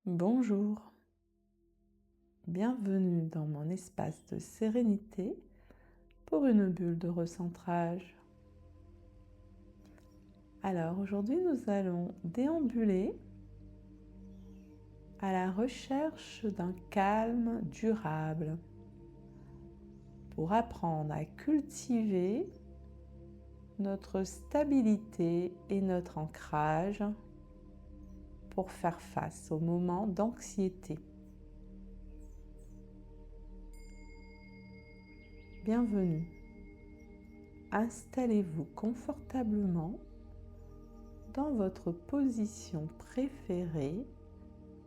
Bonjour, bienvenue dans mon espace de sérénité pour une bulle de recentrage. Alors aujourd'hui nous allons déambuler à la recherche d'un calme durable pour apprendre à cultiver notre stabilité et notre ancrage pour faire face aux moments d'anxiété. Bienvenue. Installez-vous confortablement dans votre position préférée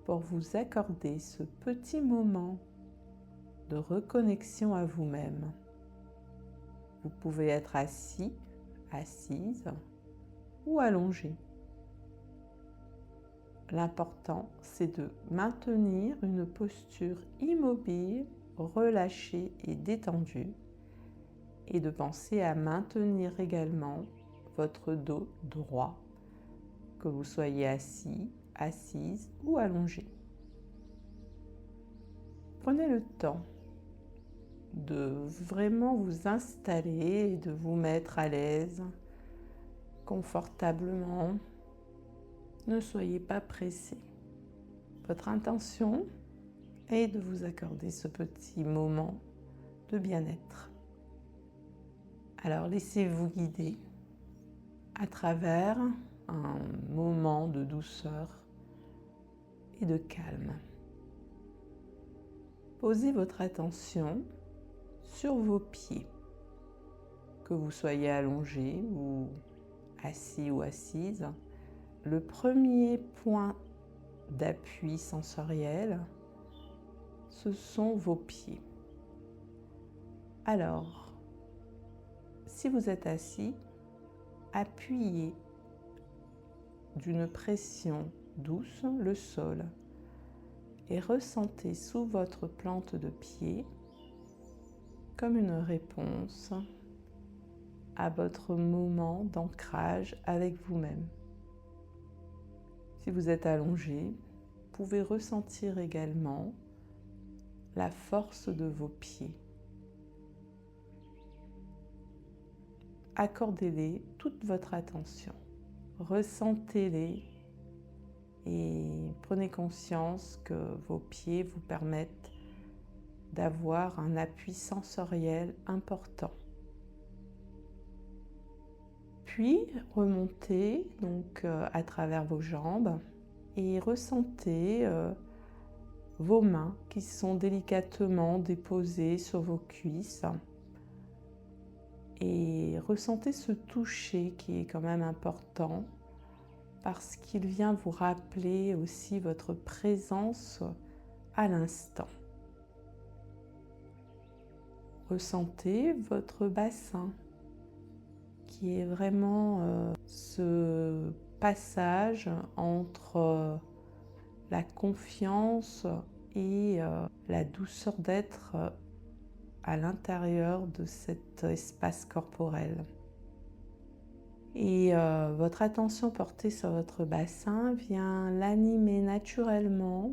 pour vous accorder ce petit moment de reconnexion à vous-même. Vous pouvez être assis, assise ou allongé. L'important, c'est de maintenir une posture immobile, relâchée et détendue et de penser à maintenir également votre dos droit, que vous soyez assis, assise ou allongé. Prenez le temps de vraiment vous installer et de vous mettre à l'aise, confortablement. Ne soyez pas pressé. Votre intention est de vous accorder ce petit moment de bien-être. Alors laissez-vous guider à travers un moment de douceur et de calme. Posez votre attention sur vos pieds, que vous soyez allongé ou assis ou assise. Le premier point d'appui sensoriel, ce sont vos pieds. Alors, si vous êtes assis, appuyez d'une pression douce le sol et ressentez sous votre plante de pied comme une réponse à votre moment d'ancrage avec vous-même. Si vous êtes allongé, vous pouvez ressentir également la force de vos pieds. Accordez-les toute votre attention. Ressentez-les et prenez conscience que vos pieds vous permettent d'avoir un appui sensoriel important. Puis remontez donc à travers vos jambes et ressentez vos mains qui sont délicatement déposées sur vos cuisses. Et ressentez ce toucher qui est quand même important parce qu'il vient vous rappeler aussi votre présence à l'instant. Ressentez votre bassin qui est vraiment ce passage entre la confiance et la douceur d'être à l'intérieur de cet espace corporel. Et votre attention portée sur votre bassin vient l'animer naturellement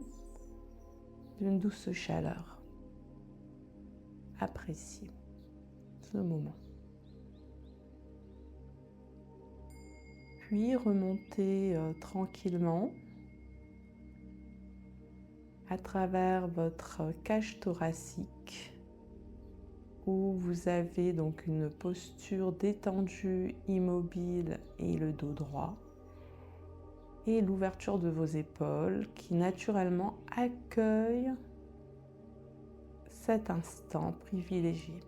d'une douce chaleur. Appréciez ce moment. Puis remontez tranquillement à travers votre cage thoracique où vous avez donc une posture détendue, immobile et le dos droit. Et l'ouverture de vos épaules qui naturellement accueille cet instant privilégié.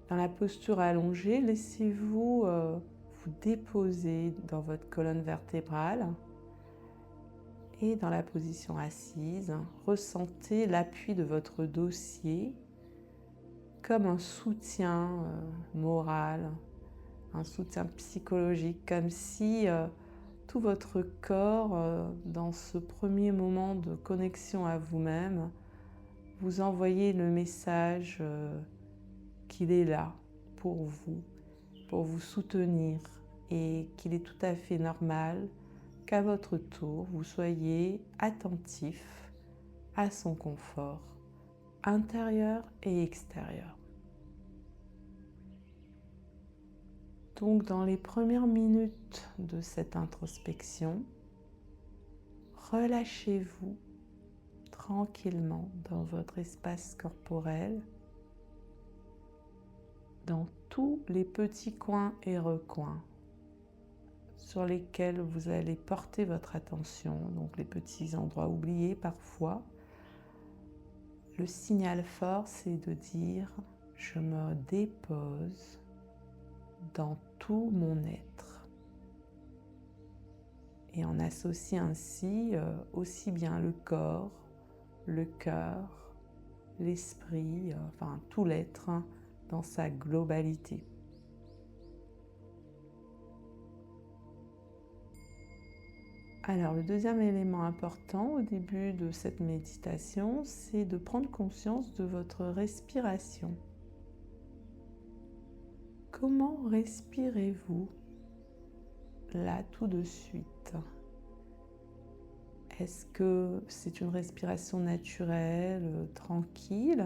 Dans la posture allongée, laissez-vous vous déposer dans votre colonne vertébrale. Et dans la position assise, ressentez l'appui de votre dossier comme un soutien moral, un soutien psychologique, comme si tout votre corps, dans ce premier moment de connexion à vous-même, vous envoyez le message qu'il est là pour vous soutenir et qu'il est tout à fait normal qu'à votre tour, vous soyez attentif à son confort intérieur et extérieur. Donc, dans les premières minutes de cette introspection, relâchez-vous tranquillement dans votre espace corporel, dans tous les petits coins et recoins sur lesquels vous allez porter votre attention, donc les petits endroits oubliés parfois. Le signal fort, c'est de dire « je me dépose dans tout mon être ». Et on associe ainsi aussi bien le corps, le cœur, l'esprit, enfin tout l'être dans sa globalité. Alors, le deuxième élément important au début de cette méditation, c'est de prendre conscience de votre respiration. Comment respirez-vous là tout de suite? Est-ce que c'est une respiration naturelle, tranquille?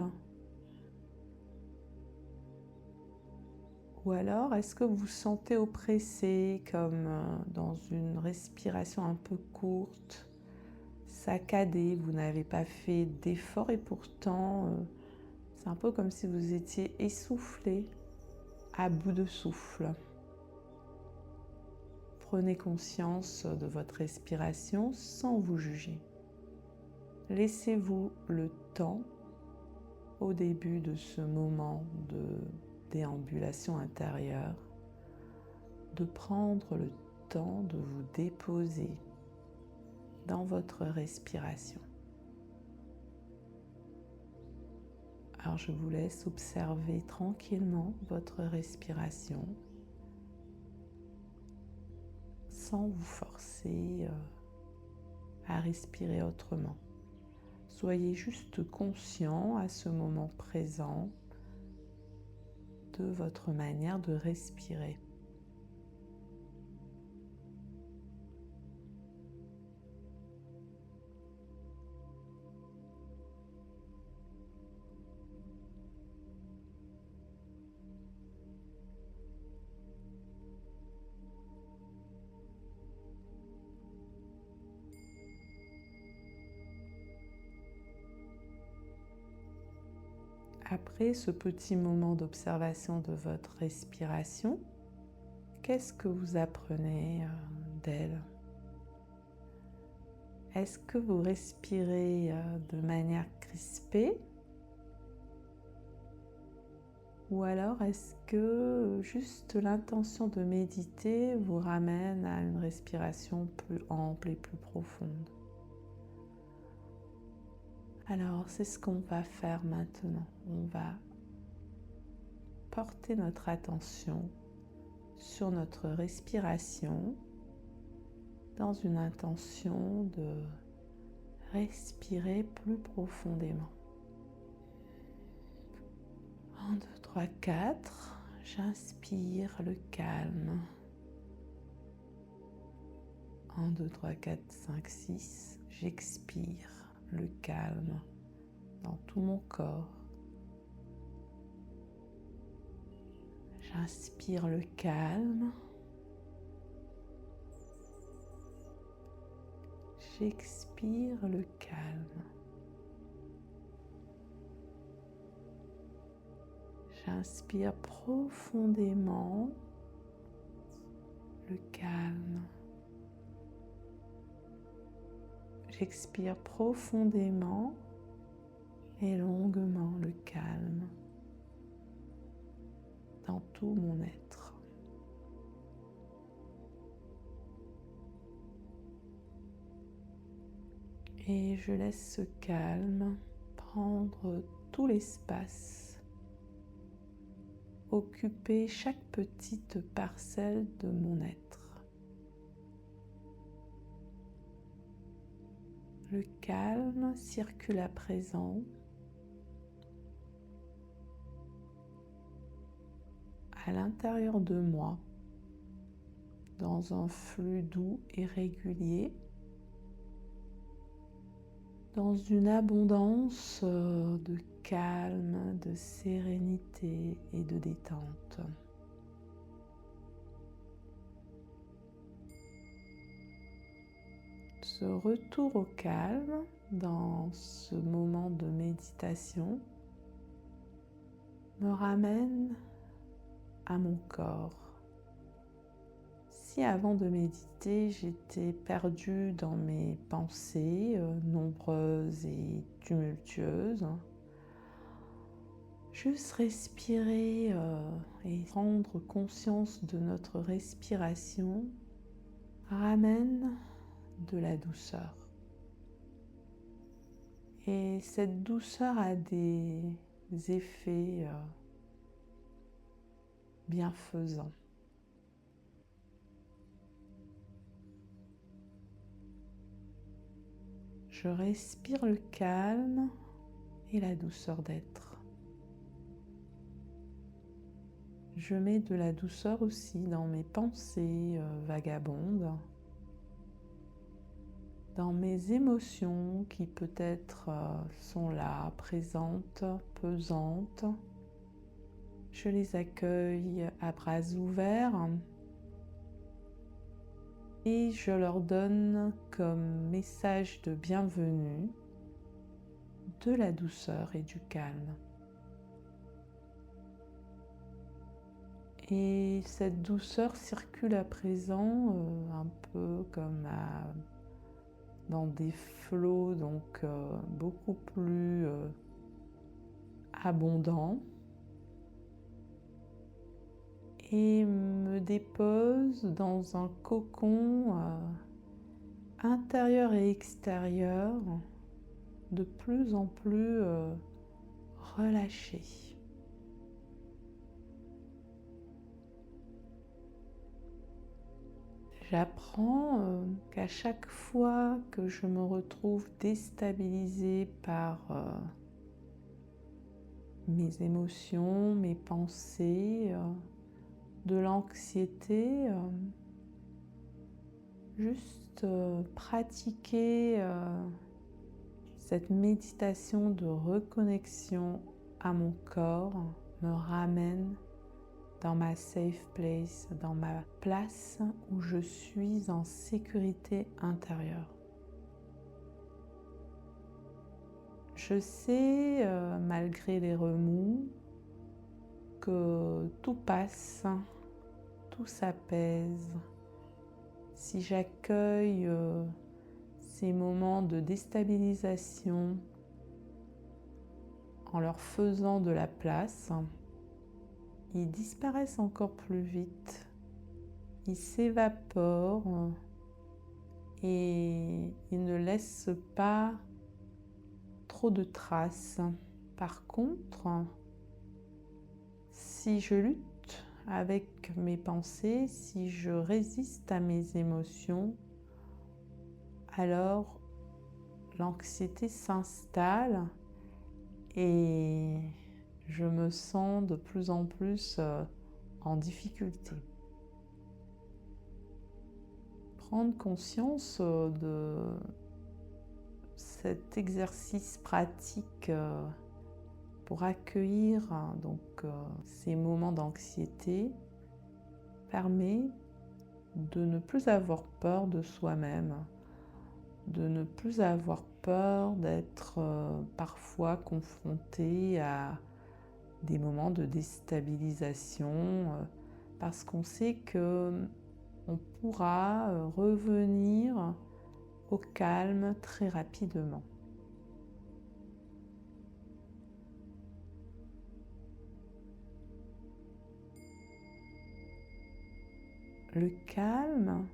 Ou alors, est-ce que vous vous sentez oppressé comme dans une respiration un peu courte, saccadée, vous n'avez pas fait d'effort et pourtant, c'est un peu comme si vous étiez essoufflé, à bout de souffle. Prenez conscience de votre respiration sans vous juger. Laissez-vous le temps, au début de ce moment de déambulation intérieure, de prendre le temps de vous déposer dans votre respiration. Alors je vous laisse observer tranquillement votre respiration sans vous forcer à respirer autrement. Soyez juste conscient à ce moment présent de votre manière de respirer. Après ce petit moment d'observation de votre respiration, qu'est-ce que vous apprenez d'elle? Est-ce que vous respirez de manière crispée? Ou alors est-ce que juste l'intention de méditer vous ramène à une respiration plus ample et plus profonde? Alors, c'est ce qu'on va faire maintenant. On va porter notre attention sur notre respiration dans une intention de respirer plus profondément. 1, 2, 3, 4. J'inspire le calme. 1, 2, 3, 4, 5, 6. J'expire le calme dans tout mon corps. J'inspire le calme. J'expire le calme. J'inspire profondément le calme. J'expire profondément et longuement le calme dans tout mon être. Et je laisse ce calme prendre tout l'espace, occuper chaque petite parcelle de mon être. Le calme circule à présent à l'intérieur de moi, dans un flux doux et régulier, dans une abondance de calme, de sérénité et de détente. Ce retour au calme dans ce moment de méditation me ramène à mon corps. Si avant de méditer, j'étais perdue dans mes pensées nombreuses et tumultueuses, juste respirer et prendre conscience de notre respiration ramène de la douceur. Et cette douceur a des effets bienfaisants. Je respire le calme et la douceur d'être. Je mets de la douceur aussi dans mes pensées vagabondes, dans mes émotions qui peut-être sont là, présentes, pesantes. Je les accueille à bras ouverts et je leur donne comme message de bienvenue de la douceur et du calme. Et cette douceur circule à présent un peu comme dans des flots donc beaucoup plus abondants et me dépose dans un cocon intérieur et extérieur de plus en plus relâché. J'apprends qu'à chaque fois que je me retrouve déstabilisée par mes émotions, mes pensées, de l'anxiété, juste pratiquer cette méditation de reconnexion à mon corps me ramène dans ma safe place, dans ma place où je suis en sécurité intérieure. Je sais, malgré les remous, que tout passe, tout s'apaise. Si j'accueille ces moments de déstabilisation en leur faisant de la place, ils disparaissent encore plus vite, ils s'évaporent et ils ne laissent pas trop de traces. Par contre, si je lutte avec mes pensées, si je résiste à mes émotions, alors l'anxiété s'installe et je me sens de plus en plus en difficulté. Prendre conscience de cet exercice pratique pour accueillir ces moments d'anxiété permet de ne plus avoir peur de soi-même, de ne plus avoir peur d'être parfois confronté à des moments de déstabilisation parce qu'on sait que on pourra revenir au calme très rapidement. Le calme,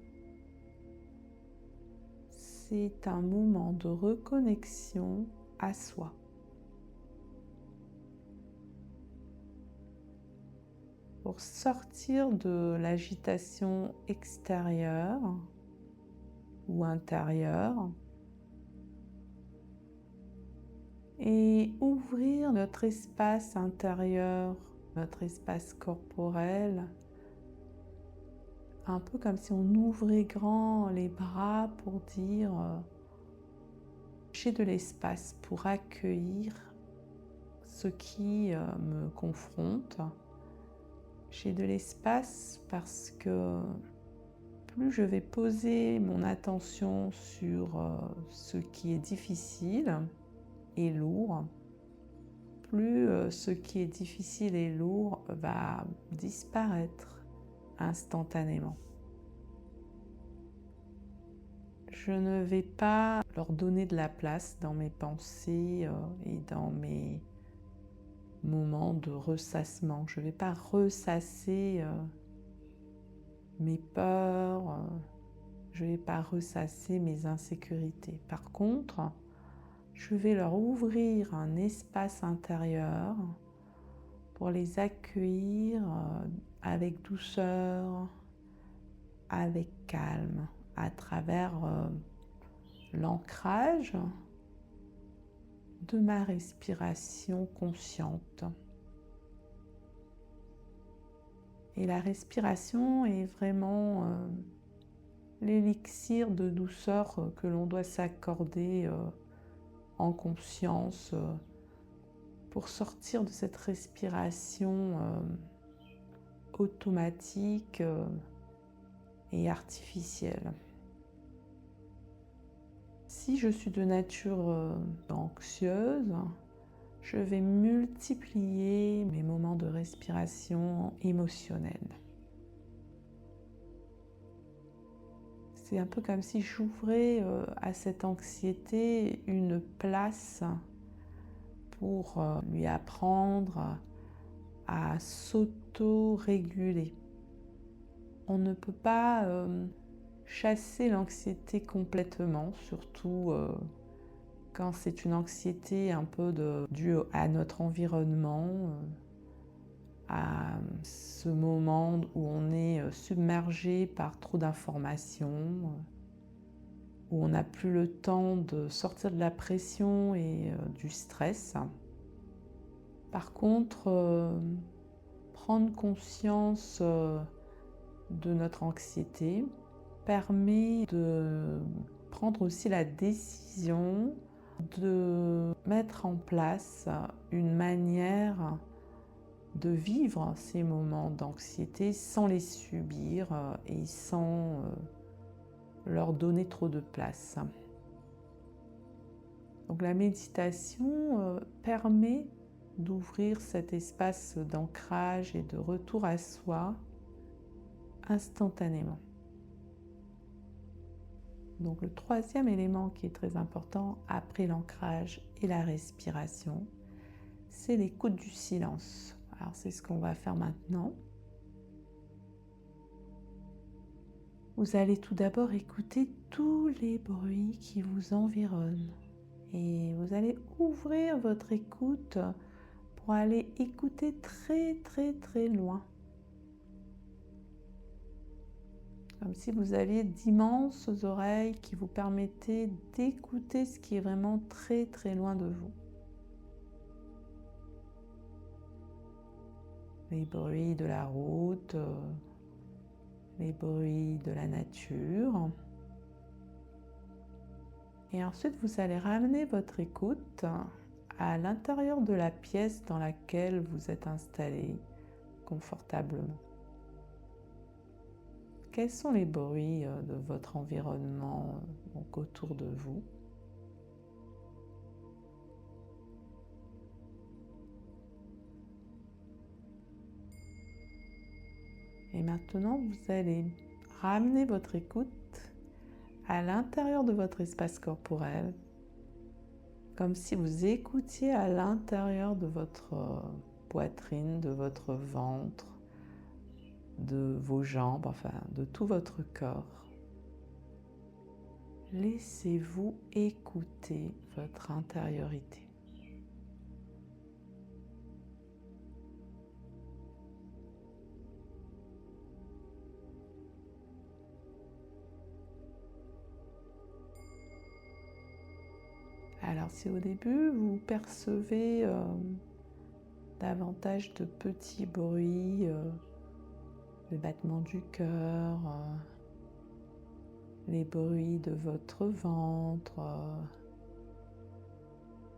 c'est un moment de reconnexion à soi. Pour sortir de l'agitation extérieure ou intérieure et ouvrir notre espace intérieur, notre espace corporel, un peu comme si on ouvrait grand les bras pour dire j'ai de l'espace pour accueillir ce qui me confronte. J'ai de l'espace parce que plus je vais poser mon attention sur ce qui est difficile et lourd, plus ce qui est difficile et lourd va disparaître instantanément. Je ne vais pas leur donner de la place dans mes pensées et dans mes moments de ressassement. Je ne vais pas ressasser mes peurs, je ne vais pas ressasser mes insécurités. Par contre, je vais leur ouvrir un espace intérieur pour les accueillir avec douceur, avec calme, à travers l'ancrage de ma respiration consciente. Et la respiration est vraiment l'élixir de douceur que l'on doit s'accorder en conscience pour sortir de cette respiration automatique et artificielle. Si je suis de nature anxieuse, je vais multiplier mes moments de respiration émotionnelle. C'est un peu comme si j'ouvrais à cette anxiété une place pour lui apprendre à s'auto-réguler. On ne peut pas chasser l'anxiété complètement, surtout quand c'est une anxiété un peu due à notre environnement, à ce moment où on est submergé par trop d'informations, où on n'a plus le temps de sortir de la pression et du stress. Par contre, prendre conscience de notre anxiété permet de prendre aussi la décision de mettre en place une manière de vivre ces moments d'anxiété sans les subir et sans leur donner trop de place. Donc la méditation permet d'ouvrir cet espace d'ancrage et de retour à soi instantanément. Donc le troisième élément qui est très important après l'ancrage et la respiration, c'est l'écoute du silence. Alors c'est ce qu'on va faire maintenant. Vous allez tout d'abord écouter tous les bruits qui vous environnent et vous allez ouvrir votre écoute pour aller écouter très très très loin. Comme si vous aviez d'immenses oreilles qui vous permettaient d'écouter ce qui est vraiment très très loin de vous. Les bruits de la route, les bruits de la nature. Et ensuite, vous allez ramener votre écoute à l'intérieur de la pièce dans laquelle vous êtes installé confortablement. Quels sont les bruits de votre environnement donc autour de vous? Et maintenant, vous allez ramener votre écoute à l'intérieur de votre espace corporel, comme si vous écoutiez à l'intérieur de votre poitrine, de votre ventre, de vos jambes, enfin de tout votre corps. Laissez-vous écouter votre intériorité. Alors si au début vous percevez davantage de petits bruits le battement du cœur, les bruits de votre ventre.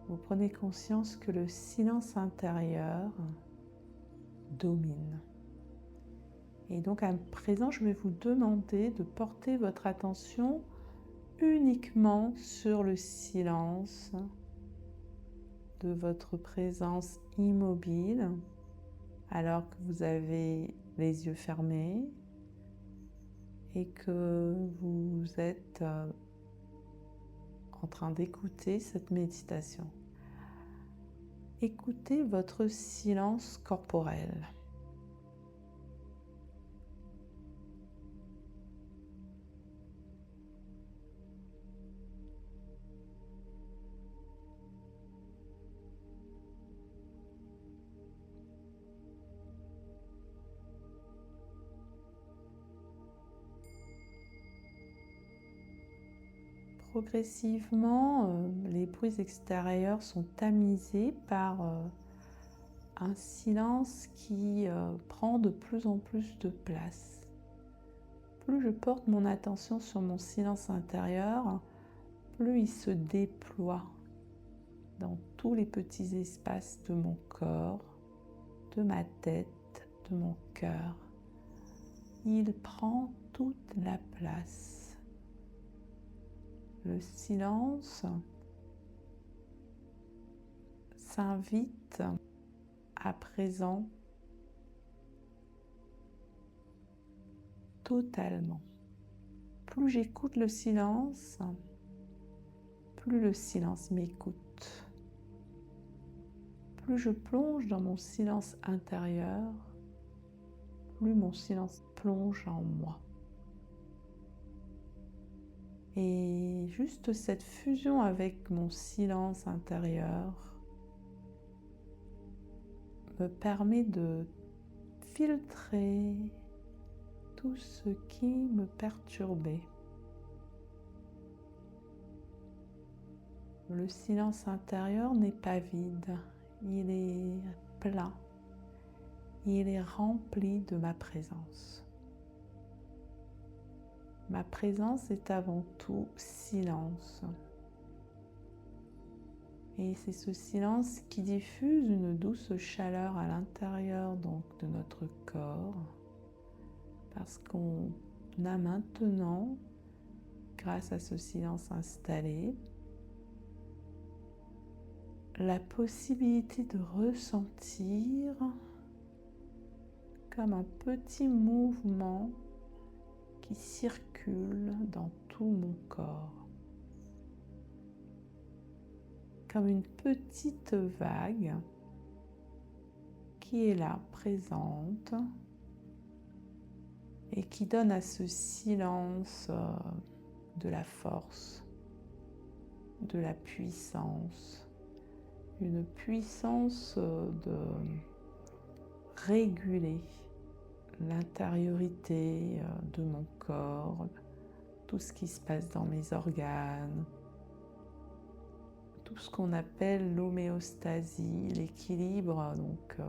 Vous prenez conscience que le silence intérieur domine. Et donc à présent, je vais vous demander de porter votre attention uniquement sur le silence de votre présence immobile alors que vous avez les yeux fermés et que vous êtes en train d'écouter cette méditation. Écoutez votre silence corporel. Progressivement, les bruits extérieurs sont tamisés par un silence qui prend de plus en plus de place. Plus je porte mon attention sur mon silence intérieur, plus il se déploie dans tous les petits espaces de mon corps, de ma tête, de mon cœur. Il prend toute la place. Le silence s'invite à présent totalement. Plus j'écoute le silence, plus le silence m'écoute. Plus je plonge dans mon silence intérieur, plus mon silence plonge en moi. Et juste cette fusion avec mon silence intérieur me permet de filtrer tout ce qui me perturbait. Le silence intérieur n'est pas vide, il est plein, il est rempli de ma présence. Ma présence est avant tout silence. Et c'est ce silence qui diffuse une douce chaleur à l'intérieur donc de notre corps. Parce qu'on a maintenant, grâce à ce silence installé, la possibilité de ressentir comme un petit mouvement qui circule dans tout mon corps. Comme une petite vague qui est là, présente, et qui donne à ce silence de la force, de la puissance, une puissance de réguler l'intériorité de mon corps, tout ce qui se passe dans mes organes, tout ce qu'on appelle l'homéostasie, l'équilibre donc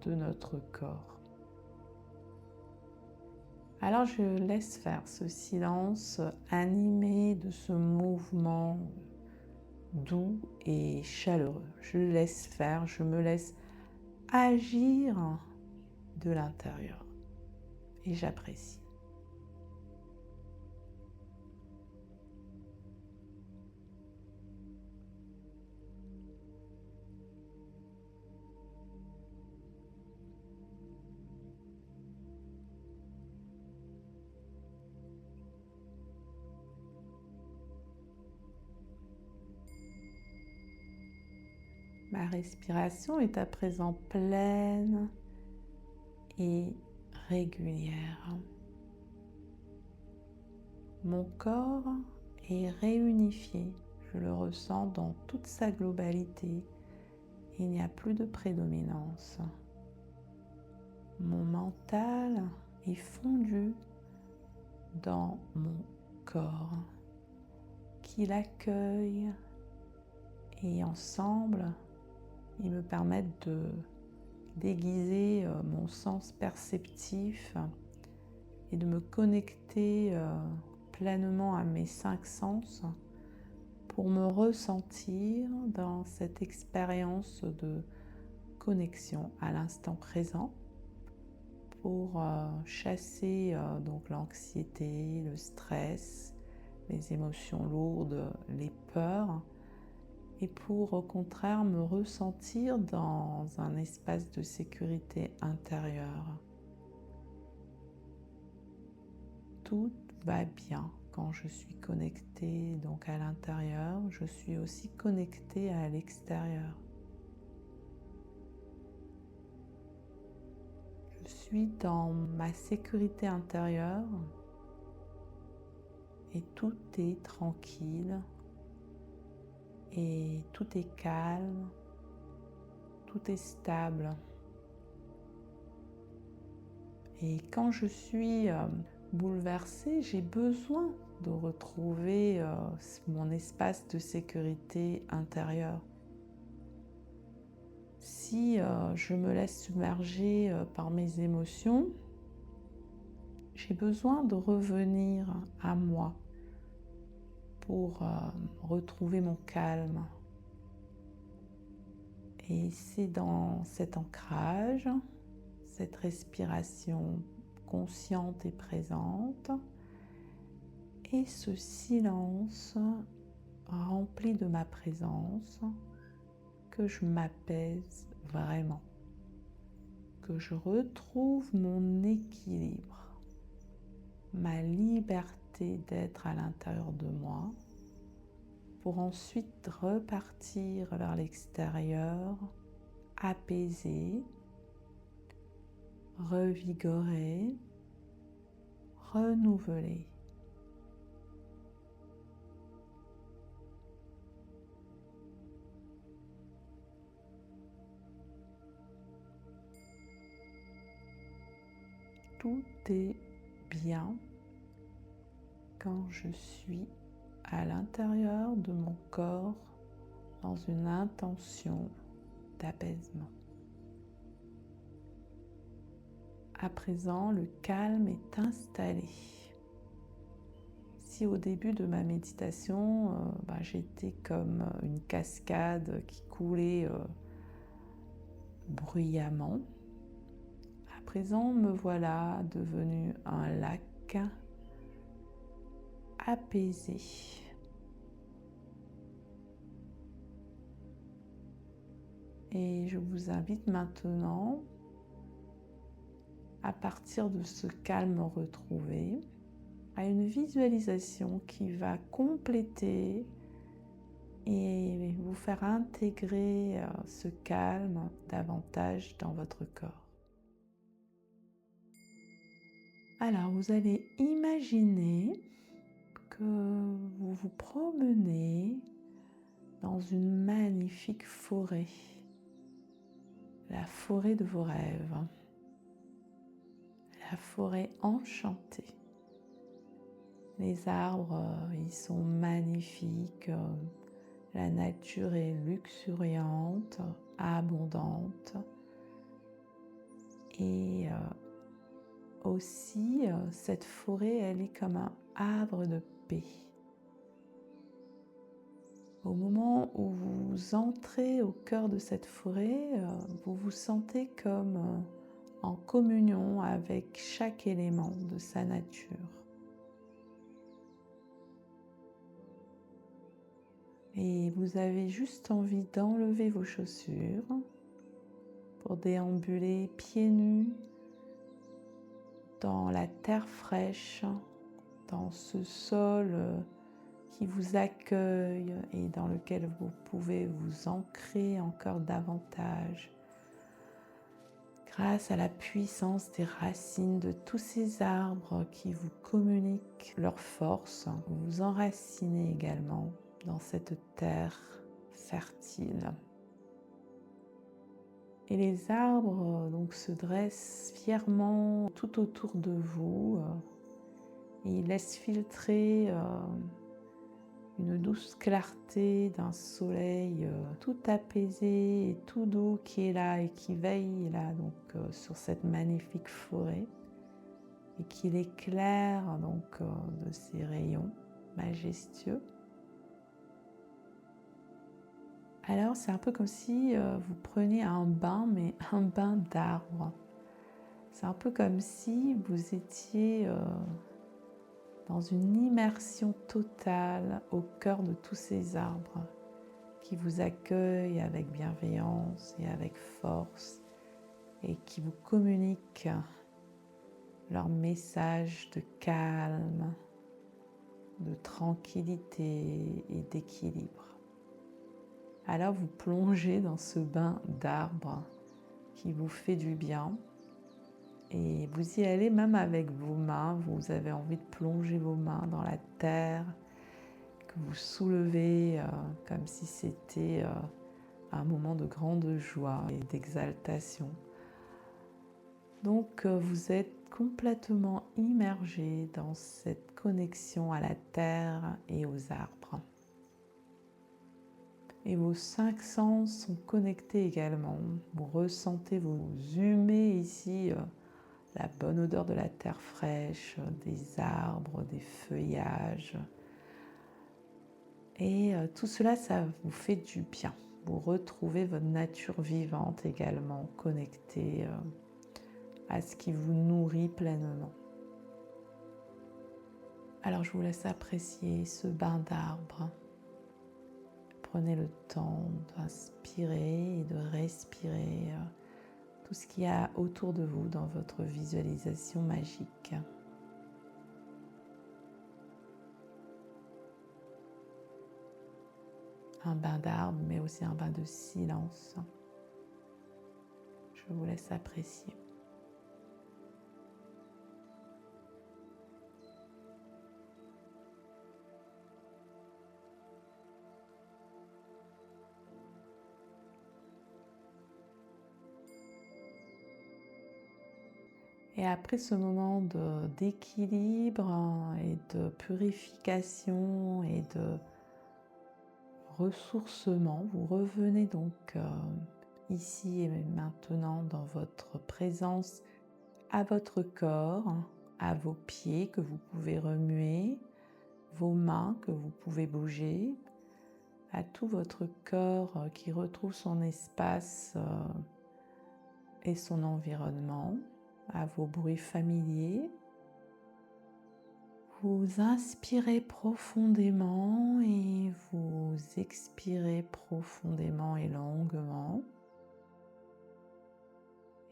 de notre corps. Alors je laisse faire ce silence animé de ce mouvement doux et chaleureux. Je le laisse faire, je me laisse agir de l'intérieur et j'apprécie. Ma respiration est à présent pleine et régulière. Mon corps est réunifié, je le ressens dans toute sa globalité. Il n'y a plus de prédominance. Mon mental est fondu dans mon corps qui l'accueille et ensemble, ils me permettent de d'aiguiser mon sens perceptif et de me connecter pleinement à mes 5 sens pour me ressentir dans cette expérience de connexion à l'instant présent, pour chasser donc l'anxiété, le stress, les émotions lourdes, les peurs, et pour au contraire me ressentir dans un espace de sécurité intérieure. Tout va bien quand je suis connectée donc à l'intérieur, je suis aussi connectée à l'extérieur. Je suis dans ma sécurité intérieure et tout est tranquille et tout est calme, tout est stable. Et quand je suis bouleversée, j'ai besoin de retrouver mon espace de sécurité intérieure. Si je me laisse submerger par mes émotions, j'ai besoin de revenir à moi pour retrouver mon calme. Et c'est dans cet ancrage, cette respiration consciente et présente, et ce silence rempli de ma présence, que je m'apaise vraiment, que je retrouve mon équilibre, ma liberté d'être à l'intérieur de moi, pour ensuite repartir vers l'extérieur, apaisé, revigoré, renouvelé. Tout est bien quand je suis à l'intérieur de mon corps dans une intention d'apaisement. À présent, le calme est installé. Si au début de ma méditation, j'étais comme une cascade qui coulait bruyamment, à présent me voilà devenu un lac apaisé. Et je vous invite maintenant, à partir de ce calme retrouvé, à une visualisation qui va compléter et vous faire intégrer ce calme davantage dans votre corps. Alors, vous allez imaginer que vous vous promenez dans une magnifique forêt, la forêt de vos rêves, la forêt enchantée. Les arbres, ils sont magnifiques, la nature est luxuriante, abondante, et aussi cette forêt, elle est comme un havre de paix. Au moment où vous entrez au cœur de cette forêt, vous vous sentez comme en communion avec chaque élément de sa nature. Et vous avez juste envie d'enlever vos chaussures pour déambuler pieds nus dans la terre fraîche, dans ce sol qui vous accueille et dans lequel vous pouvez vous ancrer encore davantage grâce à la puissance des racines de tous ces arbres qui vous communiquent leur force. Vous vous enracinez également dans cette terre fertile. Et les arbres donc se dressent fièrement tout autour de vous et ils laissent filtrer une douce clarté d'un soleil tout apaisé et tout doux qui est là et qui veille là donc sur cette magnifique forêt et qui l'éclaire donc de ses rayons majestueux. Alors c'est un peu comme si vous preniez un bain, mais un bain d'arbres. C'est un peu comme si vous étiez dans une immersion totale au cœur de tous ces arbres qui vous accueillent avec bienveillance et avec force et qui vous communiquent leur message de calme, de tranquillité et d'équilibre. Alors vous plongez dans ce bain d'arbres qui vous fait du bien et vous y allez même avec vos mains. Vous avez envie de plonger vos mains dans la terre, que vous soulevez comme si c'était un moment de grande joie et d'exaltation. Donc vous êtes complètement immergé dans cette connexion à la terre et aux arbres. Et vos 5 sens sont connectés également. Vous ressentez, vous humez ici la bonne odeur de la terre fraîche, des arbres, des feuillages. Et tout cela, ça vous fait du bien. Vous retrouvez votre nature vivante également, connectée à ce qui vous nourrit pleinement. Alors je vous laisse apprécier ce bain d'arbres. Prenez le temps d'inspirer et de respirer tout ce qu'il y a autour de vous dans votre visualisation magique. Un bain d'arbres, mais aussi un bain de silence. Je vous laisse apprécier. Et après ce moment d'équilibre et de purification et de ressourcement, vous revenez donc ici et maintenant dans votre présence à votre corps, à vos pieds que vous pouvez remuer, vos mains que vous pouvez bouger, à tout votre corps qui retrouve son espace et son environnement, à vos bruits familiers. Vous inspirez profondément et vous expirez profondément et longuement.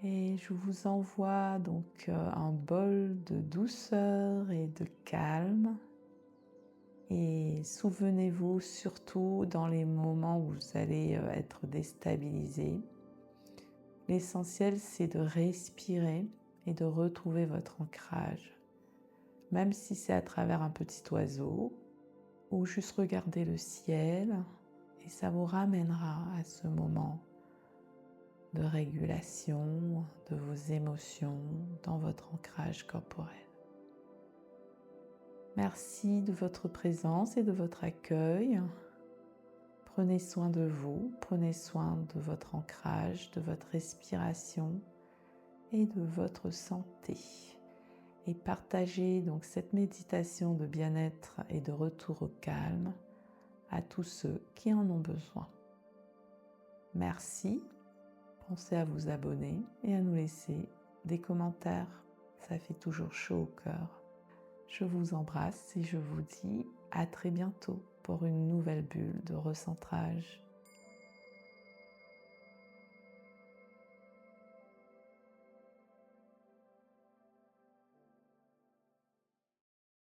Et je vous envoie donc un bol de douceur et de calme. Et souvenez-vous surtout dans les moments où vous allez être déstabilisé, l'essentiel c'est de respirer et de retrouver votre ancrage. Même si c'est à travers un petit oiseau ou juste regarder le ciel et ça vous ramènera à ce moment de régulation de vos émotions dans votre ancrage corporel. Merci de votre présence et de votre accueil. Prenez soin de vous, prenez soin de votre ancrage, de votre respiration et de votre santé. Et partagez donc cette méditation de bien-être et de retour au calme à tous ceux qui en ont besoin. Merci. Pensez à vous abonner et à nous laisser des commentaires. Ça fait toujours chaud au cœur. Je vous embrasse et je vous dis à très bientôt pour une nouvelle bulle de recentrage.